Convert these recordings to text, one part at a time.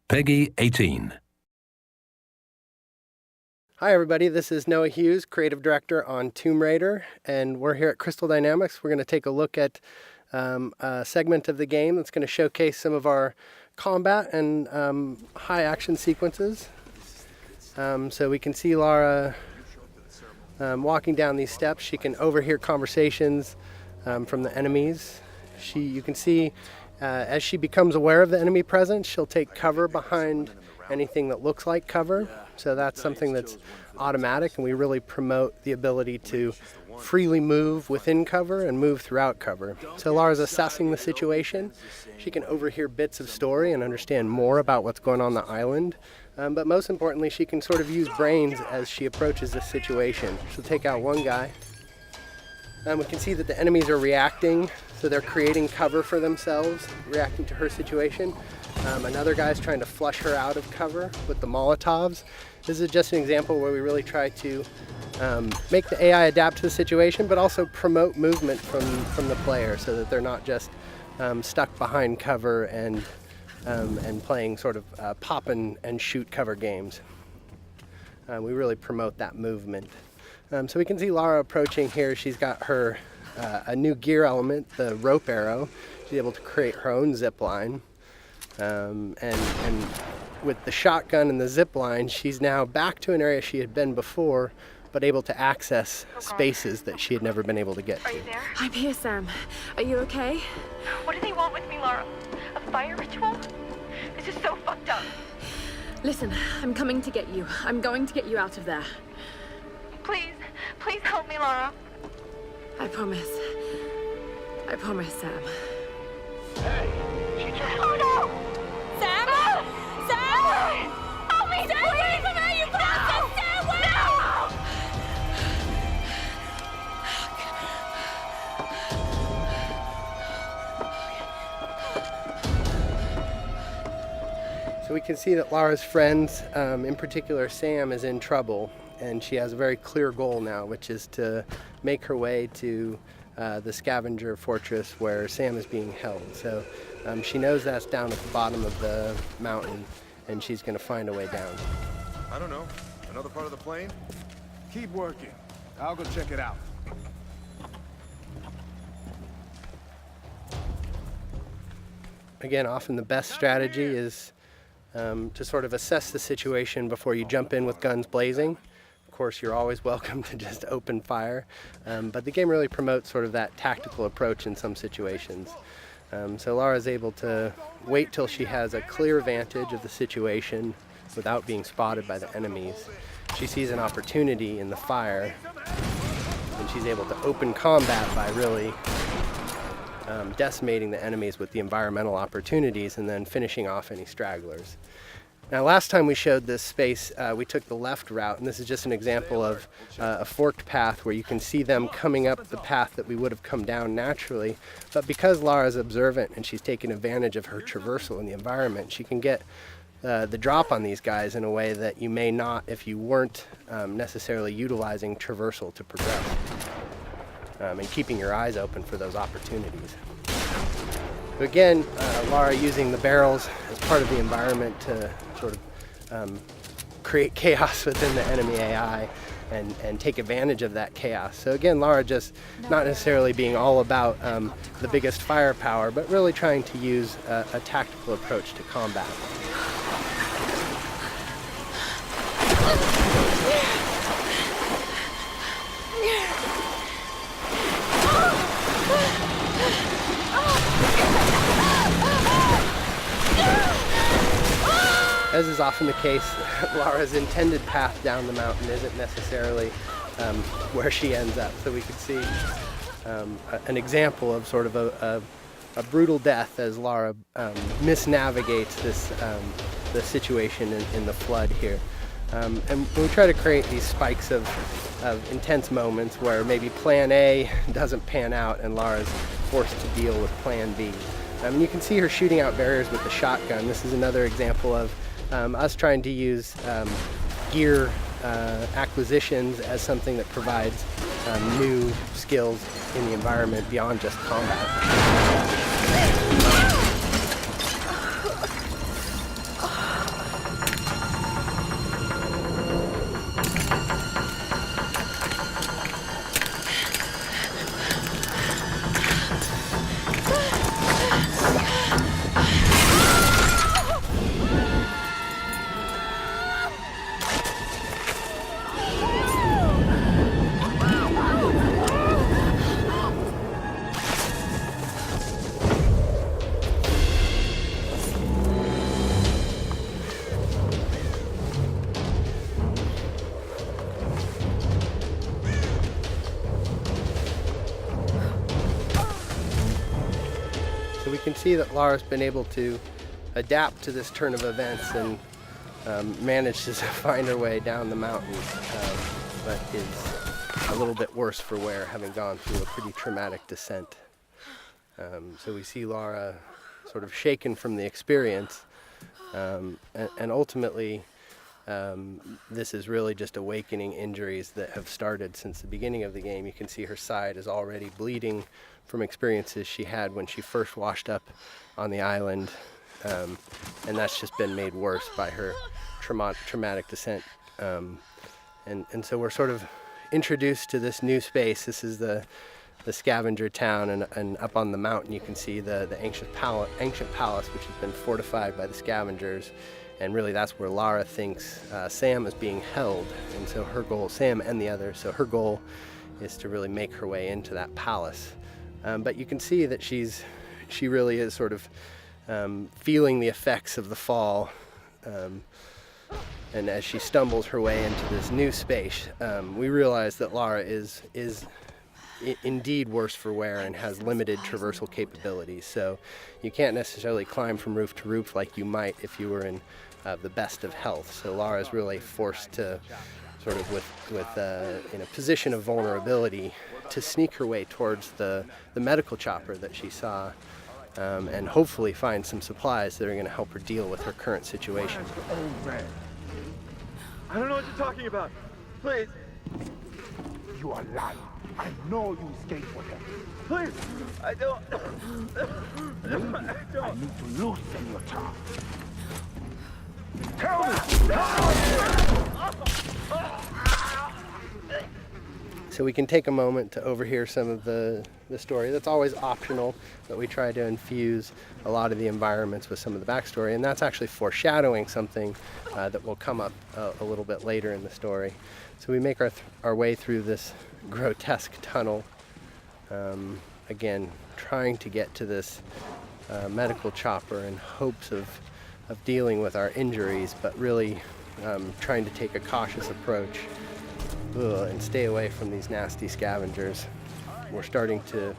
Peggy 18. Hi everybody, this is Noah Hughes, Creative Director on Tomb Raider, and we're here at Crystal Dynamics. We're going to take a look at a segment of the game that's going to showcase some of our combat and high action sequences. So we can see Lara walking down these steps. She can overhear conversations from the enemies. You can see as she becomes aware of the enemy presence, she'll take cover behind anything that looks like cover. So that's something that's automatic, and we really promote the ability to freely move within cover and move throughout cover. So Lara's assessing the situation. She can overhear bits of story and understand more about what's going on the island. But most importantly, she can sort of use brains as she approaches this situation. She'll take out one guy. We can see that the enemies are reacting, so they're creating cover for themselves, reacting to her situation. Another guy's trying to flush her out of cover with the Molotovs. This is just an example where we really try to make the AI adapt to the situation, but also promote movement from the player so that they're not just stuck behind cover and playing sort of pop and shoot cover games. We really promote that movement. So we can see Lara approaching here. She's got her a new gear element, the rope arrow. She's able to create her own zip line. And with the shotgun and the zip line, she's now back to an area she had been before, but able to access spaces that she had never been able to get to. Are you there? I'm here, Sam. Are you okay? What do they want with me, Lara? A fire ritual? This is so fucked up. Listen, I'm coming to get you. I'm going to get you out of there. Please, please help me, Lara. I promise. I promise, Sam. Hey, she just... Oh no! Sam? No! Sam! Help me! Stay away from her, you bastard! Stay away! So we can see that Lara's friends, in particular Sam, is in trouble, and she has a very clear goal now, which is to make her way to the scavenger fortress where Sam is being held. So she knows that's down at the bottom of the mountain, and she's going to find a way down. I don't know. Another part of the plane? Keep working. I'll go check it out. Again, often the best strategy is to sort of assess the situation before you jump in with guns blazing. Of course, you're always welcome to just open fire, but the game really promotes sort of that tactical approach in some situations. So Lara's able to wait till she has a clear vantage of the situation without being spotted by the enemies. She sees an opportunity in the fire, and she's able to open combat by really decimating the enemies with the environmental opportunities and then finishing off any stragglers. Now, last time we showed this space, we took the left route, and this is just an example of a forked path where you can see them coming up the path that we would have come down naturally. But because Lara's observant and she's taking advantage of her traversal in the environment, she can get the drop on these guys in a way that you may not if you weren't necessarily utilizing traversal to progress and keeping your eyes open for those opportunities. Again, Lara using the barrels as part of the environment to sort of create chaos within the enemy AI and take advantage of that chaos. So again, Lara just not necessarily being all about the biggest firepower, but really trying to use a tactical approach to combat. As is often the case, Lara's intended path down the mountain isn't necessarily where she ends up. So we could see an example of sort of a brutal death as Lara misnavigates the situation in the flood here. And we try to create these spikes of intense moments where maybe plan A doesn't pan out and Lara's forced to deal with plan B. And you can see her shooting out barriers with the shotgun. This is another example of us trying to use gear acquisitions as something that provides new skills in the environment beyond just combat. can see that Lara's been able to adapt to this turn of events and managed to find her way down the mountain, but is a little bit worse for wear, having gone through a pretty traumatic descent. So we see Lara sort of shaken from the experience, and ultimately this is really just awakening injuries that have started since the beginning of the game. You can see her side is already bleeding from experiences she had when she first washed up on the island, and that's just been made worse by her traumatic descent. And so we're sort of introduced to this new space. This is the scavenger town, and up on the mountain you can see the ancient palace, which has been fortified by the scavengers, and really that's where Lara thinks Sam is being held. And so her goal, Sam and the others, so her goal is to really make her way into that palace. But you can see that she really is sort of feeling the effects of the fall, and as she stumbles her way into this new space, we realize that Lara is indeed worse for wear and has limited traversal capabilities. So you can't necessarily climb from roof to roof like you might if you were in the best of health. So Lara is really forced to sort of in a position of vulnerability to sneak her way towards the medical chopper that she saw, and hopefully find some supplies that are going to help her deal with her current situation. I don't know what you're talking about. Please. You are lying. I know you escaped with them. Please. I don't. I need to loosen your tongue. Tell me! So we can take a moment to overhear some of the story. That's always optional, but we try to infuse a lot of the environments with some of the backstory, and that's actually foreshadowing something that will come up a little bit later in the story. So we make our way through this grotesque tunnel, again trying to get to this medical chopper in hopes of dealing with our injuries, but really trying to take a cautious approach and stay away from these nasty scavengers. We're starting to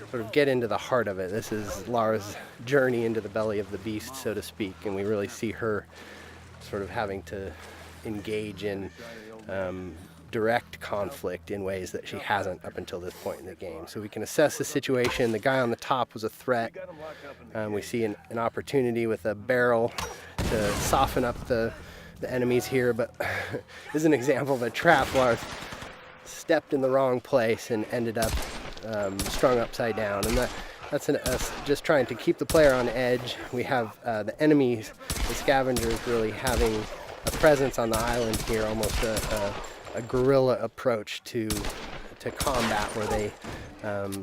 sort of get into the heart of it. This is Lara's journey into the belly of the beast, so to speak, and we really see her sort of having to engage in direct conflict in ways that she hasn't up until this point in the game. So we can assess the situation. The guy on the top was a threat. We see an opportunity with a barrel to soften up the enemies here, but this is an example of a trap. Lara stepped in the wrong place and ended up strung upside down, and that's us just trying to keep the player on edge. We have the enemies, the scavengers, really having a presence on the island here, almost a guerrilla approach to combat, where they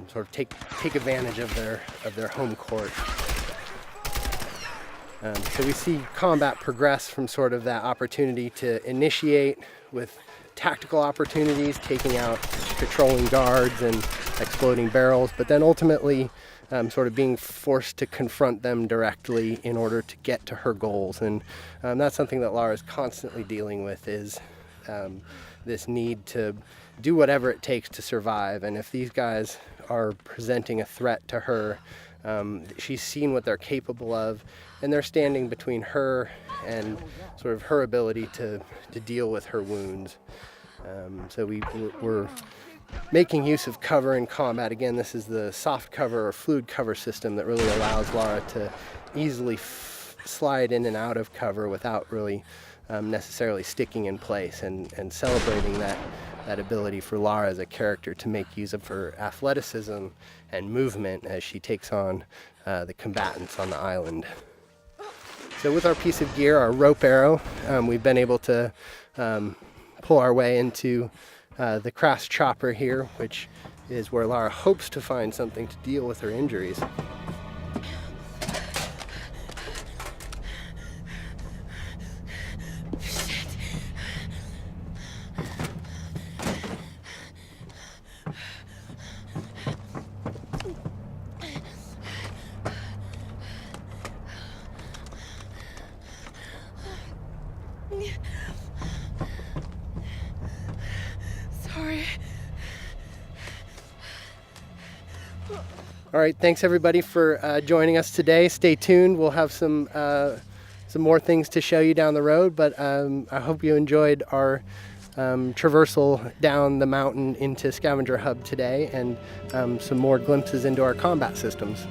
sort of take advantage of their home court. So we see combat progress from sort of that opportunity to initiate with tactical opportunities, taking out patrolling guards and exploding barrels, but then ultimately sort of being forced to confront them directly in order to get to her goals. And that's something that Lara is constantly dealing with, is this need to do whatever it takes to survive. And if these guys are presenting a threat to her, she's seen what they're capable of, and they're standing between her and sort of her ability to deal with her wounds. So we're making use of cover in combat. Again, this is the soft cover or fluid cover system that really allows Lara to easily slide in and out of cover without really necessarily sticking in place, and celebrating that ability for Lara as a character to make use of her athleticism and movement as she takes on the combatants on the island. So with our piece of gear, our rope arrow, we've been able to pull our way into the crass chopper here, which is where Lara hopes to find something to deal with her injuries. Sorry. All right, thanks everybody for joining us today. Stay tuned. We'll have some more things to show you down the road, but I hope you enjoyed our traversal down the mountain into Scavenger Hub today, and some more glimpses into our combat systems.